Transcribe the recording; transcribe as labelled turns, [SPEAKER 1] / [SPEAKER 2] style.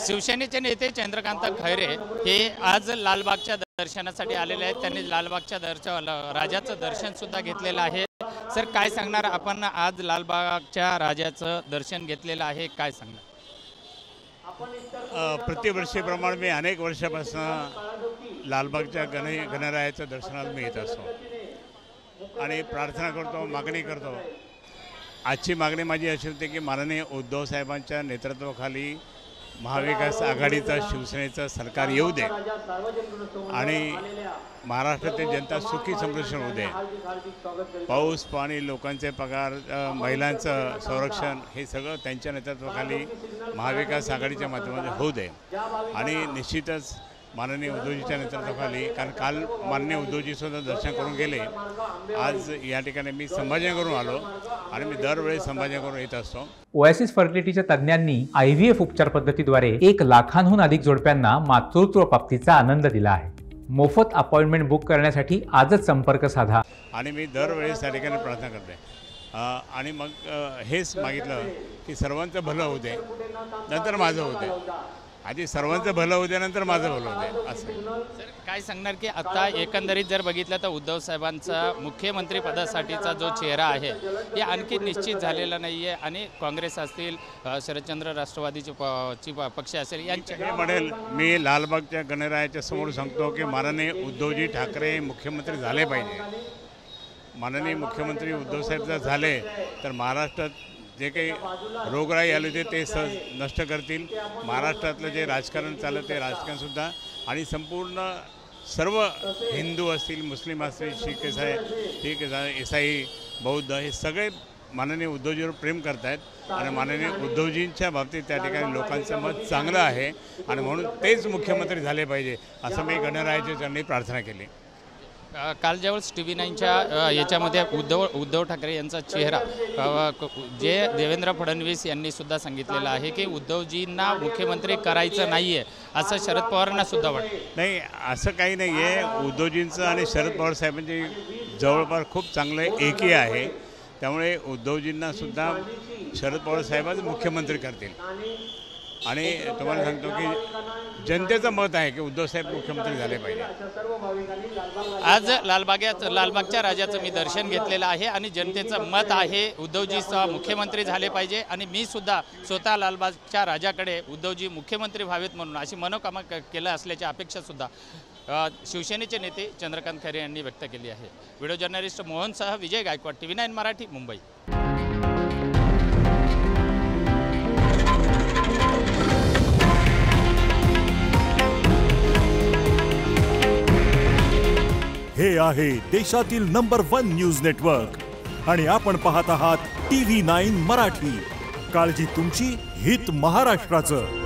[SPEAKER 1] शिवसेनेचे नेते चंद्रकांत खैरे हे आज लालबागच्या दर्शनासाठी आलेले आहेत। त्यांनी लालबागच्या राजाचं दर्शन सुद्धा घेतलेलं आहे। सर, काय सांगणार आपण? आज लालबागच्या राजाचं दर्शन घेतलेलं आहे, काय सांगणार?
[SPEAKER 2] प्रतिवर्षीप्रमाणे मी अनेक वर्षापासून लालबागच्या गणरायाच्या दर्शनाला मी येत असतो आणि प्रार्थना करतो, मागणी करतो। आजची मागणी माझी अशी होती की माननीय उद्धव साहेबांच्या नेतृत्वाखाली महाविकास आघाडीचं शिवसेनेचं सरकार येऊ दे आणि महाराष्ट्रातील जनता सुखी समृद्ध होऊ दे। पाऊस पाणी, लोकांचे पगार, महिलांचं संरक्षण हे सगळं त्यांच्या नेतृत्वाखाली महाविकास आघाडीच्या माध्यमातून होऊ दे आणि निश्चितच माननीय उद्धवजीच्या नेतृत्वाखाली, कारण काल माननीय उद्धवजीसुद्धा दर्शन करून गेले, आज या ठिकाणी मी संभाजीनगरहून आलो आणि मी दरवेळी संभाजीनगरहून येत असतो।
[SPEAKER 3] ओएसिस फर्टिलिटीच्या तज्ञांनी IVF उपचार पद्धतीद्वारे 1 लाखांहून अधिक जोडप्यांना मातृत्व प्राप्तीचा आनंद दिला आहे। मोफत अपॉइंटमेंट बुक करण्यासाठी आजच संपर्क साधा।
[SPEAKER 2] आणि मी दरवेळी त्या ठिकाणी प्रार्थना करते आणि मग हेच मागितलं की सर्वांचं भलं होऊ दे, नंतर माझं होऊ दे। आधी सर्वांचं भलं होऊ दे, नंतर माझं भलं होऊ दे असं।
[SPEAKER 1] सर, काय सांगणार की आता एकंदरीत जर बघितलं तर उद्धव साहेबांचा मुख्यमंत्री पदासाठीचा जो चेहरा आहे हे आणखी निश्चित झालेला नाही आहे आणि काँग्रेस असतील, शरदचंद्र राष्ट्रवादीचे पक्ष असेल यांचे
[SPEAKER 2] म्हणेल, मी लालबागच्या गणरायाच्या समोर सांगतो की माननीय उद्धवजी ठाकरे मुख्यमंत्री झाले पाहिजे। माननीय मुख्यमंत्री उद्धव साहेब जर झाले तर महाराष्ट्रात जे काही रोगराई आले होते ते सहज नष्ट करतील। महाराष्ट्रातलं जे राजकारण चाललं ते राजकारणसुद्धा आणि संपूर्ण सर्व हिंदू असतील, मुस्लिम असतील, शीख ईसाई, बौद्ध हे सगळे माननीय उद्धवजीवर प्रेम करत आहेत आणि माननीय उद्धवजींच्या बाबतीत त्या ठिकाणी लोकांचं मत चांगलं आहे आणि म्हणून तेच मुख्यमंत्री झाले पाहिजे असं मी गणरायाच्या चरणी प्रार्थना केली।
[SPEAKER 1] काल ज्यावेळेस TV9च्या याच्यामध्ये उद्धव ठाकरे यांचा चेहरा जे देवेंद्र फडणवीस यांनी सुद्धा सांगितलेलं आहे की उद्धवजींना मुख्यमंत्री करायचं नाही आहे असं शरद पवारांना सुद्धा वाटतं।
[SPEAKER 2] नाही, असं काही नाही आहे। उद्धवजींचं आणि शरद पवार साहेबांची जवळपास खूप चांगलं एकी आहे, त्यामुळे उद्धवजींना सुद्धा शरद पवार साहेबच मुख्यमंत्री करतील आणि तुम्हाला सांगतो की जनतेचं मत आहे की उद्धव साहेब मुख्यमंत्री झाले पाहिजे।
[SPEAKER 1] आज लालबागच्या राजाचं मी दर्शन घेतलेलं आहे आणि जनतेचं मत आहे उद्धवजी मुख्यमंत्री झाले पाहिजे आणि मी सुद्धा स्वतः लालबागच्या राजाकडे उद्धवजी मुख्यमंत्री व्हावेत म्हणून अशी मनोकामना केलं असल्याची अपेक्षा सुद्धा शिवसेनेचे नेते चंद्रकांत खैरे यांनी व्यक्त केली आहे। व्हिडिओ जर्नलिस्ट मोहनसह विजय गायकवाड, TV9 मराठी, मुंबई।
[SPEAKER 4] हे आहे देशातील नंबर 1 न्यूज नेटवर्क आणि आपण पाहत आहात TV9 मराठी। काळजी तुमची, हित महाराष्ट्राचं।